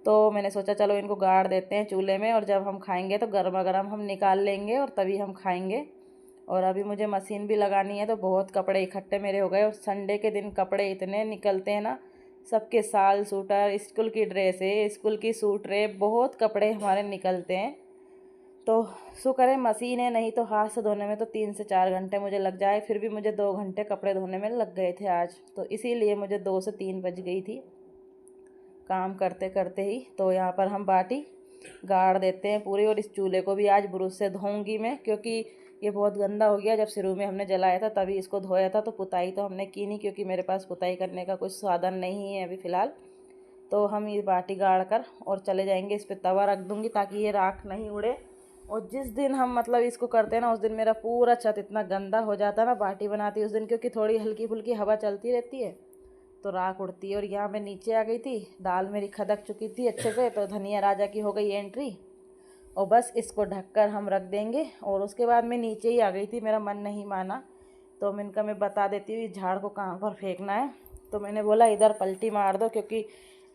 [SPEAKER 1] तो मैंने सोचा चलो इनको गाड़ देते हैं चूल्हे में, और जब हम खाएंगे तो गर्मा गर्म हम निकाल लेंगे और तभी हम खाएंगे। और अभी मुझे मशीन भी लगानी है, तो बहुत कपड़े इकट्ठे मेरे हो गए। और संडे के दिन कपड़े इतने निकलते हैं ना, सबके साल सूटर, स्कूल की ड्रेसें, स्कूल की सूट रे, बहुत कपड़े हमारे निकलते हैं। तो शुक्र है मशीन है, नहीं तो हाथ से धोने में तो 3 से 4 घंटे मुझे लग जाए। फिर भी मुझे 2 घंटे कपड़े धोने में लग गए थे आज, तो इसीलिए मुझे 2 से 3 बज गई थी काम करते करते ही। तो यहाँ पर हम बाटी गाड़ देते हैं पूरी। और इस चूल्हे को भी आज ब्रश से धोऊंगी मैं, क्योंकि ये बहुत गंदा हो गया। जब शुरू में हमने जलाया था तभी इसको धोया था, तो पुताई तो हमने की नहीं, क्योंकि मेरे पास पुताई करने का कुछ साधन नहीं है अभी फ़िलहाल। तो हम ये बाटी गाड़ कर और चले जाएंगे, इस पर तवा रख दूँगी ताकि ये राख नहीं उड़े। और जिस दिन हम मतलब इसको करते हैं ना, उस दिन मेरा पूरा छत इतना गंदा हो जाता है ना बाटी बनाती उस दिन, क्योंकि थोड़ी हल्की फुल्की हवा चलती रहती है तो राख उड़ती है। और यहाँ मैं नीचे आ गई थी, दाल मेरी खदक चुकी थी अच्छे से, तो धनिया राजा की हो गई एंट्री। और बस इसको ढककर हम रख देंगे। और उसके बाद मैं नीचे ही आ गई थी, मेरा मन नहीं माना, तो मैं बता देती हूँ इस झाड़ को कहाँ पर फेंकना है। तो मैंने बोला इधर पलटी मार दो, क्योंकि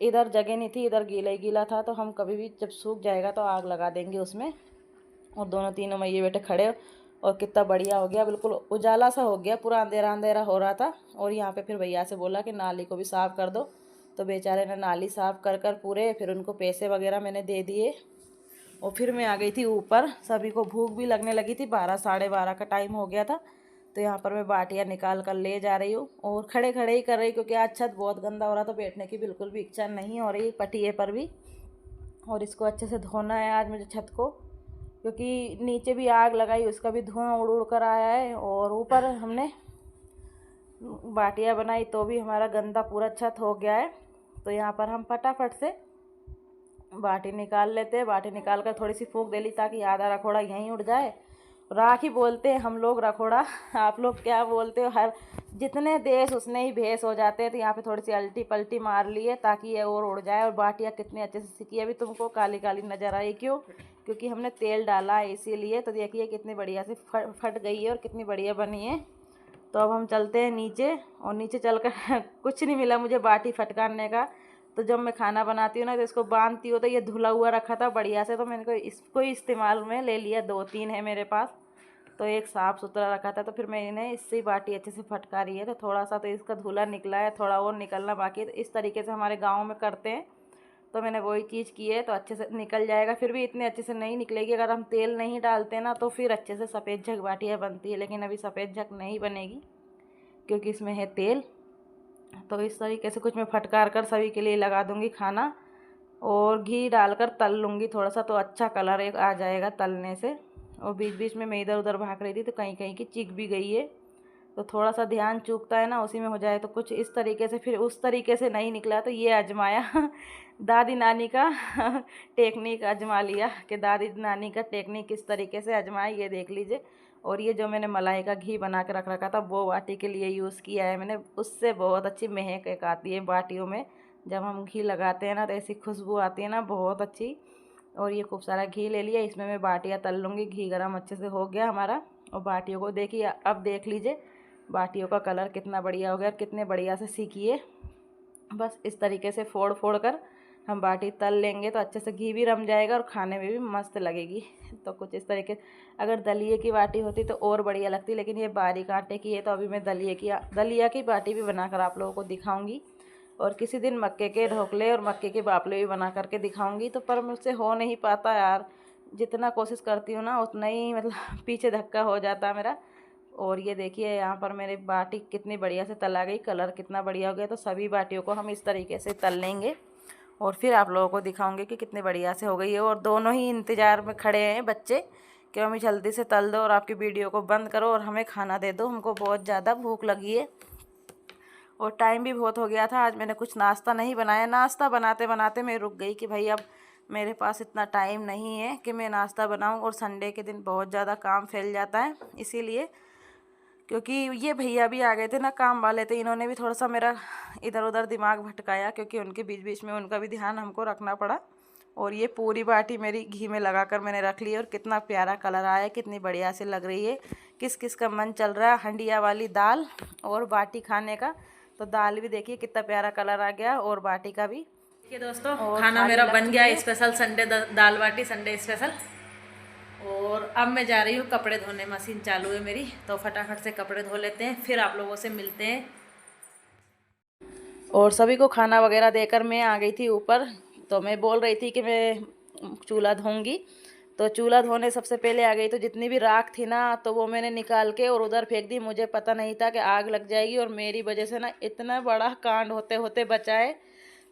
[SPEAKER 1] इधर जगह नहीं थी, इधर गीला ही गीला था। तो हम कभी भी जब सूख जाएगा तो आग लगा देंगे उसमें। और दोनों तीनों मैये बेटे खड़े, और कितना बढ़िया हो गया, बिल्कुल उजाला सा हो गया, पूरा अंधेरा अंधेरा हो रहा था। और यहाँ पे फिर भैया से बोला कि नाली को भी साफ़ कर दो, तो बेचारे ने नाली साफ़ कर कर पूरे, फिर उनको पैसे वगैरह मैंने दे दिए। और फिर मैं आ गई थी ऊपर, सभी को भूख भी लगने लगी थी, 12 साढ़े 12 का टाइम हो गया था। तो यहाँ पर मैं बाटियाँ निकाल कर ले जा रही हूँ, और खड़े खड़े ही कर रही, क्योंकि आज छत बहुत गंदा हो रहा था, बैठने की बिल्कुल भी इच्छा नहीं हो रही पटिए पर भी। और इसको अच्छे से धोना है आज मुझे छत को, क्योंकि नीचे भी आग लगाई, उसका भी धुआं उड़ उड़ कर आया है। और ऊपर हमने बाटियाँ बनाई तो भी हमारा गंदा पूरा छत हो गया है। तो यहाँ पर हम फटाफट से बाटी निकाल लेते हैं। बाटी निकाल कर थोड़ी सी फूंक दे ली, ताकि आधा रखोड़ा यहीं उड़ जाए। राख ही बोलते हैं हम लोग रखोड़ा, आप लोग क्या बोलते हो? हर जितने देश उसने ही भेस हो जाते हैं। तो यहाँ पे थोड़ी सी अल्टी पल्टी मार लिए ताकि ये और उड़ जाए। और बाटियाँ कितनी अच्छे से सिकी, अभी तुमको काली काली नज़र आई, क्यों? क्योंकि हमने तेल डाला है इसीलिए। तो देखिए कितनी बढ़िया से फट गई है और कितनी बढ़िया बनी है। तो अब हम चलते हैं नीचे, और नीचे चलकर कुछ नहीं मिला मुझे बाटी फटकारने का। तो जब मैं खाना बनाती हूँ ना, तो इसको बांधती हूँ, तो ये धुला हुआ रखा था बढ़िया से, तो मैंने इसको ही इस्तेमाल में ले लिया। 2-3 है मेरे पास, तो एक साफ़ सुथरा रखा था, तो फिर मैंने इससे ही बाटी अच्छे से फटकारी है। तो थोड़ा सा तो इसका धुला निकला है, थोड़ा और निकलना बाकी है। तो इस तरीके से हमारे गाँव में करते हैं, तो मैंने वही चीज़ की है, तो अच्छे से निकल जाएगा। फिर भी इतने अच्छे से नहीं निकलेगी, अगर हम तेल नहीं डालते ना, तो फिर अच्छे से सफ़ेद झक बाटियाँ बनती है। लेकिन अभी सफ़ेद झक नहीं बनेगी, क्योंकि इसमें है तेल। तो इस तरीके से कुछ मैं फटकार कर सभी के लिए लगा दूंगी खाना, और घी डालकर तल लूँगी थोड़ा सा, तो अच्छा कलर एक आ जाएगा तलने से। और बीच बीच में मैं इधर उधर भाग रही थी, तो कहीं कहीं की चिक भी गई है। तो थोड़ा सा ध्यान चूकता है ना, उसी में हो जाए। तो कुछ इस तरीके से, फिर उस तरीके से नहीं निकला, तो ये आजमाया दादी नानी का टेक्निक आजमा लिया, कि दादी नानी का टेक्निक किस तरीके से आजमाया, ये देख लीजिए। और ये जो मैंने मलाई का घी बना के रख रखा था, वो बाटी के लिए यूज़ किया है मैंने। उससे बहुत अच्छी महक एक आती है बाटियों में, जब हम घी लगाते हैं ना, तो ऐसी खुशबू आती है ना, बहुत अच्छी। और ये खूब सारा घी ले लिया, इसमें मैं बाटियाँ तल लूँगी। घी गरम अच्छे से हो गया हमारा। और बाटियों को देखिए, अब देख लीजिए बाटियों का कलर कितना बढ़िया हो गया, कितने बढ़िया से सीखिए। बस इस तरीके से फोड़ फोड़ कर हम बाटी तल लेंगे, तो अच्छे से घी भी रम जाएगा और खाने में भी मस्त लगेगी। तो कुछ इस तरीके, अगर दलिए की बाटी होती तो और बढ़िया लगती, लेकिन ये बारीक आटे की है। तो अभी मैं दलिया की बाटी भी बनाकर आप लोगों को दिखाऊंगी, और किसी दिन मक्के के ढोकले और मक्के के बापले भी बना करके दिखाऊंगी। तो पर मुझसे हो नहीं पाता यार, जितना कोशिश करती हूँ ना, उतना ही मतलब पीछे धक्का हो जाता है मेरा। और ये देखिए यहाँ पर मेरी बाटी कितनी बढ़िया से तला गई, कलर कितना बढ़िया हो गया। तो सभी बाटियों को हम इस तरीके से तल लेंगे, और फिर आप लोगों को दिखाऊंगे कि कितनी बढ़िया से हो गई है। और दोनों ही इंतज़ार में खड़े हैं बच्चे, कि मम्मी जल्दी से तल दो और आपकी वीडियो को बंद करो और हमें खाना दे दो, हमको बहुत ज़्यादा भूख लगी है। और टाइम भी बहुत हो गया था, आज मैंने कुछ नाश्ता नहीं बनाया। नाश्ता बनाते बनाते मैं रुक गई कि भाई अब मेरे पास इतना टाइम नहीं है कि मैं नाश्ता बनाऊं। और संडे के दिन बहुत ज़्यादा काम फैल जाता है, इसीलिए, क्योंकि ये भैया भी आ गए थे ना, काम वाले थे, इन्होंने भी थोड़ा सा मेरा इधर उधर दिमाग भटकाया, क्योंकि उनके बीच बीच में उनका भी ध्यान हमको रखना पड़ा। और ये पूरी बाटी मेरी घी में लगाकर मैंने रख ली, और कितना प्यारा कलर आया, कितनी बढ़िया से लग रही है। किस किस का मन चल रहा है हंडिया वाली दाल और बाटी खाने का? तो दाल भी देखिए कितना प्यारा कलर आ गया, और बाटी का भी।
[SPEAKER 2] देखिए दोस्तों,
[SPEAKER 1] और
[SPEAKER 2] खाना
[SPEAKER 1] थाली
[SPEAKER 2] मेरा
[SPEAKER 1] लग
[SPEAKER 2] बन
[SPEAKER 1] चुकी
[SPEAKER 2] गया
[SPEAKER 1] है।
[SPEAKER 2] स्पेशल संडे दाल बाटी, संडे स्पेशल। और अब मैं जा रही हूँ कपड़े धोने, मशीन चालू है मेरी, तो फटाफट से कपड़े धो लेते हैं, फिर आप लोगों से मिलते हैं।
[SPEAKER 1] और सभी को खाना वगैरह देकर मैं आ गई थी ऊपर। तो मैं बोल रही थी कि मैं चूल्हा धोऊंगी, तो चूल्हा धोने सबसे पहले आ गई। तो जितनी भी राख थी ना, तो वो मैंने निकाल के और उधर फेंक दी। मुझे पता नहीं था कि आग लग जाएगी, और मेरी वजह से ना इतना बड़ा कांड होते होते बचा है,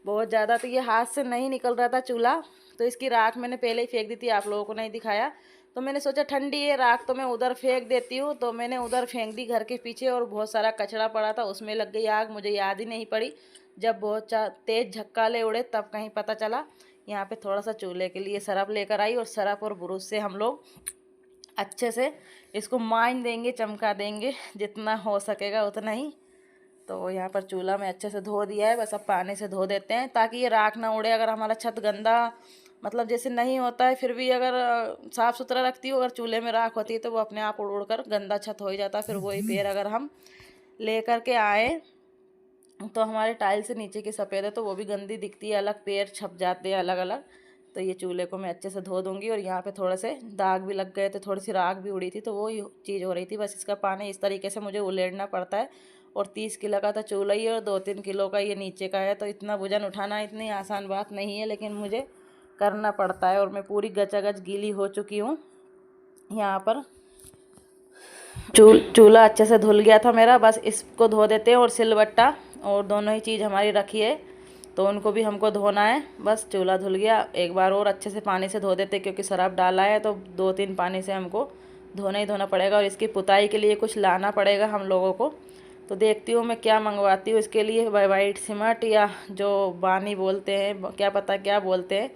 [SPEAKER 1] बहुत ज़्यादा। तो ये हाथ से नहीं निकल रहा था चूल्हा, तो इसकी राख मैंने पहले ही फेंक दी थी, आप लोगों को नहीं दिखाया। तो मैंने सोचा ठंडी है राख, तो मैं उधर फेंक देती हूँ। तो मैंने उधर फेंक दी घर के पीछे, और बहुत सारा कचरा पड़ा था, उसमें लग गई आग। मुझे याद ही नहीं पड़ी, जब बहुत तेज़ झक्काले उड़े तब कहीं पता चला। यहाँ पे थोड़ा सा चूल्हे के लिए सरफ लेकर आई, और सरफ और ब्रश से हम लोग अच्छे से इसको मांज देंगे, चमका देंगे, जितना हो सकेगा उतना ही। तो यहाँ पर चूल्हा में अच्छे से धो दिया है, बस अब पानी से धो देते हैं, ताकि ये राख ना उड़े। अगर हमारा छत गंदा, मतलब जैसे नहीं होता है, फिर भी अगर साफ़ सुथरा रखती हो, अगर चूल्हे में राख होती है, तो वो अपने आप उड़ उड़ कर गंदा छत हो ही जाता है। फिर वही पेड़ अगर हम ले कर के आए, तो हमारे टाइल से नीचे की सफ़ेद है, तो वो भी गंदी दिखती है, अलग पैर छप जाते हैं अलग अलग। तो ये चूल्हे को मैं अच्छे से धो दूँगी। और यहाँ पे थोड़े से दाग भी लग गए थे, थोड़ी सी राख भी उड़ी थी, तो वो चीज़ हो रही थी। बस इसका पानी इस तरीके से मुझे उलेड़ना पड़ता है। और 30 किलो का तो चूल्हा ही है और 2-3 किलो का ये नीचे का है, तो इतना वजन उठाना इतनी आसान बात नहीं है, लेकिन मुझे करना पड़ता है। और मैं पूरी गचागच गीली हो चुकी हूँ। यहाँ पर चूल्हा अच्छे से धुल गया था मेरा। बस इसको धो देते हैं। और सिलबट्टा और दोनों ही चीज़ हमारी रखी है, तो उनको भी हमको धोना है। बस चूल्हा धुल गया, एक बार और अच्छे से पानी से धो देते, क्योंकि सरफ डाला है तो 2-3 पानी से हमको धोना ही धोना पड़ेगा। और इसकी पुताई के लिए कुछ लाना पड़ेगा हम लोगों को, तो देखती हूँ मैं क्या मंगवाती हूँ इसके लिए। वाइट सीमेंट या जो बानी बोलते हैं, क्या पता क्या बोलते हैं,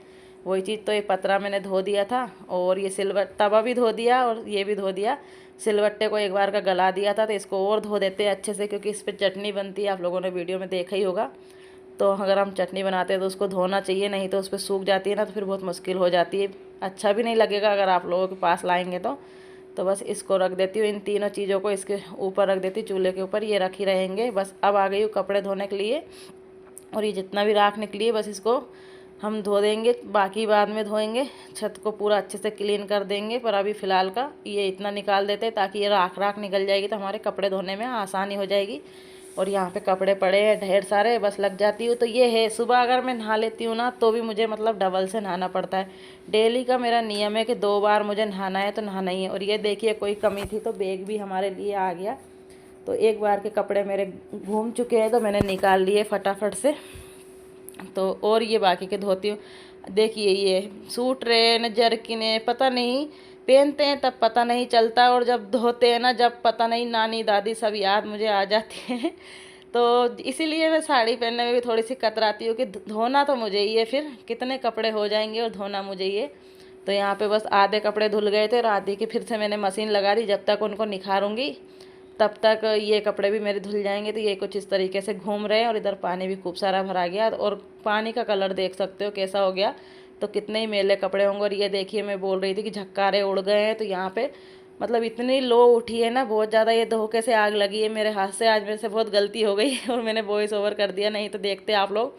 [SPEAKER 1] वही चीज़। तो ये पतरा मैंने धो दिया था, और ये सिलवट तवा भी धो दिया, और ये भी धो दिया। सिलवट्टे को एक बार का गला दिया था, तो इसको और धो देते हैं अच्छे से, क्योंकि इस पर चटनी बनती है, आप लोगों ने वीडियो में देखा ही होगा। तो अगर हम चटनी बनाते हैं तो उसको धोना चाहिए, नहीं तो उस पर सूख जाती है ना, तो फिर बहुत मुश्किल हो जाती है, अच्छा भी नहीं लगेगा अगर आप लोगों के पास लाएंगे तो बस इसको रख देती हूँ। इन तीनों चीज़ों को इसके ऊपर रख देती हूँ, चूल्हे के ऊपर, ये रखी रहेंगे। बस अब आ गई हूँ कपड़े धोने के लिए। और ये जितना भी राख निकली है, बस इसको हम धो देंगे, बाकी बाद में धोएंगे। छत को पूरा अच्छे से क्लीन कर देंगे, पर अभी फ़िलहाल का ये इतना निकाल देते हैं, ताकि ये राख निकल जाएगी तो हमारे कपड़े धोने में आसानी हो जाएगी। और यहाँ पे कपड़े पड़े हैं ढेर सारे, बस लग जाती हूँ। तो ये है, सुबह अगर मैं नहा लेती हूँ ना, तो भी मुझे मतलब डबल से नहाना पड़ता है। डेली का मेरा नियम है कि 2 बार मुझे नहाना है तो नहाना ही है। और ये देखिए, कोई कमी थी तो बैग भी हमारे लिए आ गया। तो एक बार के कपड़े मेरे घूम चुके हैं, तो मैंने निकाल लिए फटाफट से। तो और ये बाकी के धोती हूँ। देखिए, ये सूट रेन जर्किने पता नहीं, पहनते हैं तब पता नहीं चलता, और जब धोते हैं ना, जब पता नहीं, नानी दादी सब याद मुझे आ जाती है। तो इसीलिए मैं साड़ी पहनने में भी थोड़ी सी कतराती हूँ कि धोना तो मुझे ही है, फिर कितने कपड़े हो जाएंगे और धोना मुझे ही है। तो यहाँ पे बस आधे कपड़े धुल गए थे, और आधे की फिर से मैंने मशीन लगा दी। जब तक उनको निखारूंगी तब तक ये कपड़े भी मेरे धुल जाएंगे। तो ये कुछ इस तरीके से घूम रहे हैं, और इधर पानी भी खूब सारा भरा गया, और पानी का कलर देख सकते हो कैसा हो गया। तो कितने ही मैले कपड़े होंगे। और ये देखिए, मैं बोल रही थी कि झक्कारे उड़ गए हैं, तो यहाँ पे मतलब इतनी लो उठी है ना, बहुत ज़्यादा। ये धोखे से आग लगी है मेरे हाथ से, आज मेरे से बहुत गलती हो गई और मैंने वॉइस ओवर कर दिया, नहीं तो देखते आप लोग।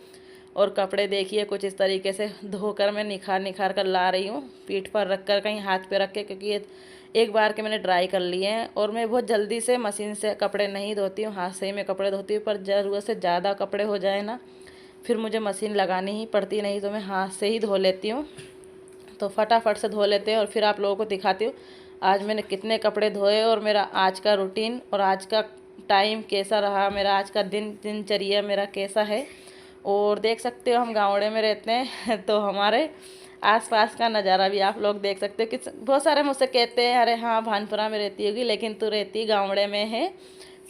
[SPEAKER 1] और कपड़े देखिए कुछ इस तरीके से धोकर मैं निखार कर ला रही हूँ, पीठ पर रख कर, कहीं हाथ पे रख के, क्योंकि ये एक बार के मैंने ड्राई कर लिए हैं। और मैं बहुत जल्दी से मशीन से कपड़े नहीं धोती हूँ, हाथ से ही मैं कपड़े धोती हूँ। पर ज़रूरत से ज़्यादा कपड़े हो जाए ना, फिर मुझे मशीन लगानी ही पड़ती, नहीं तो मैं हाथ से ही धो लेती हूँ। तो फटाफट से धो लेते हैं, और फिर आप लोगों को दिखाती हूँ आज मैंने कितने कपड़े धोए, और मेरा आज का रूटीन और आज का टाइम कैसा रहा, मेरा आज का दिनचर्या मेरा कैसा है। और देख सकते हो, हम गाँवड़े में रहते हैं तो हमारे आसपास का नज़ारा भी आप लोग देख सकते हो। कि बहुत सारे मुझसे कहते हैं, अरे हाँ भानपुरा में रहती होगी, लेकिन तू रहती गाँवड़े में है,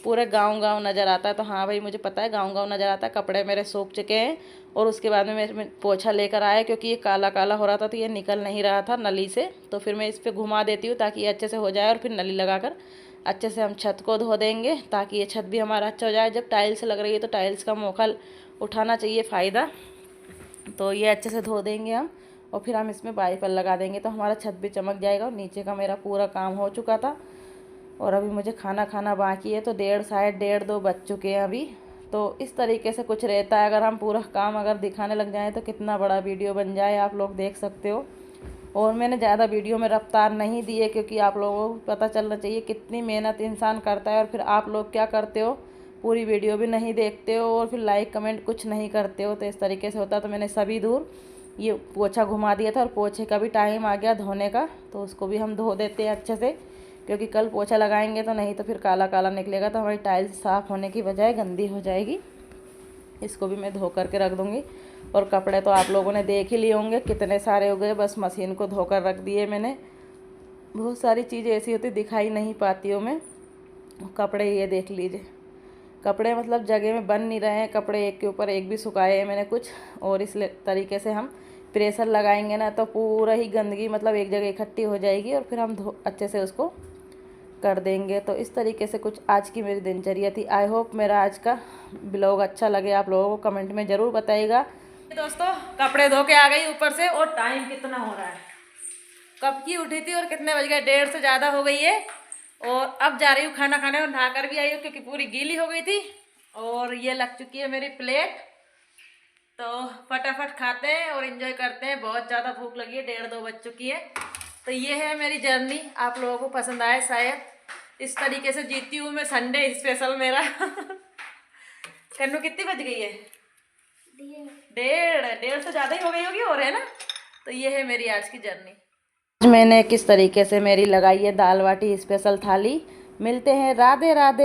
[SPEAKER 1] पूरे गांव नज़र आता है। तो हाँ भाई, मुझे पता है गांव नज़र आता है। कपड़े मेरे सूख चुके हैं, और उसके बाद में मैं पोछा लेकर आया, क्योंकि ये काला काला हो रहा था, तो ये निकल नहीं रहा था नली से। तो फिर मैं इस पर घुमा देती हूँ ताकि ये अच्छे से हो जाए, और फिर नली लगाकर अच्छे से हम छत को धो देंगे, ताकि ये छत भी हमारा अच्छा हो जाए। जब टाइल्स लग रही है तो टाइल्स का मौका उठाना चाहिए फ़ायदा। तो ये अच्छे से धो देंगे हम, और फिर हम इसमें वाइपर लगा देंगे, तो हमारा छत भी चमक जाएगा। और नीचे का मेरा पूरा काम हो चुका था, और अभी मुझे खाना बाकी है। तो 1:30 2 बज चुके हैं अभी। तो इस तरीके से कुछ रहता है, अगर हम पूरा काम अगर दिखाने लग जाएं तो कितना बड़ा वीडियो बन जाए, आप लोग देख सकते हो। और मैंने ज़्यादा वीडियो में रफ्तार नहीं दी है, क्योंकि आप लोगों को पता चलना चाहिए कितनी मेहनत इंसान करता है, और फिर आप लोग क्या करते हो, पूरी वीडियो भी नहीं देखते हो, और फिर लाइक कमेंट कुछ नहीं करते हो। तो इस तरीके से होता। तो मैंने सभी दूर ये पोछा घुमा दिया था, और पोछे का भी टाइम आ गया धोने का, तो उसको भी हम धो देते हैं अच्छे से, क्योंकि कल पोछा लगाएंगे तो नहीं तो फिर काला काला निकलेगा, तो हमारी टाइल्स साफ़ होने की बजाय गंदी हो जाएगी। इसको भी मैं धो करके रख दूँगी। और कपड़े तो आप लोगों ने देख ही लिए होंगे कितने सारे हो गए, बस मशीन को धोकर रख दिए मैंने। बहुत सारी चीज़ें ऐसी होती दिखाई नहीं पाती हूँ मैं। कपड़े ये देख लीजिए, कपड़े मतलब जगह में बन नहीं रहे हैं, कपड़े एक के ऊपर एक भी सुखाए हैं मैंने कुछ। और इस तरीके से हम प्रेशर लगाएंगे ना, तो पूरा ही गंदगी मतलब एक जगह इकट्ठी हो जाएगी, और फिर हम अच्छे से उसको कर देंगे। तो इस तरीके से कुछ आज की मेरी दिनचर्या थी। आई होप मेरा आज का ब्लॉग अच्छा लगे आप लोगों को, कमेंट में ज़रूर बताइएगा। दोस्तों, कपड़े धो के आ गई ऊपर से, और टाइम कितना हो रहा है, कब की उठी थी और कितने बज गए, 1:30 से ज़्यादा हो गई है। और अब जा रही हूँ खाना खाने, और नहाकर भी आई हूँ क्योंकि पूरी गीली हो गई थी। और ये लग चुकी है मेरी प्लेट,
[SPEAKER 2] तो फटाफट खाते हैं और एंजॉय करते हैं। बहुत ज़्यादा भूख लगी है, 1:30-2 बज चुकी है। तो ये है मेरी जर्नी, आप लोगों को पसंद आए शायद। इस तरीके से जीती हूँ मैं संडे स्पेशल मेरा। कन्नू कितनी बज गई है? 1:30 तो ज़्यादा ही हो गई होगी, और है ना। तो ये है मेरी आज की जर्नी।
[SPEAKER 1] मैंने किस तरीके से मेरी लगाई है दाल बाटी स्पेशल थाली। मिलते हैं, राधे राधे।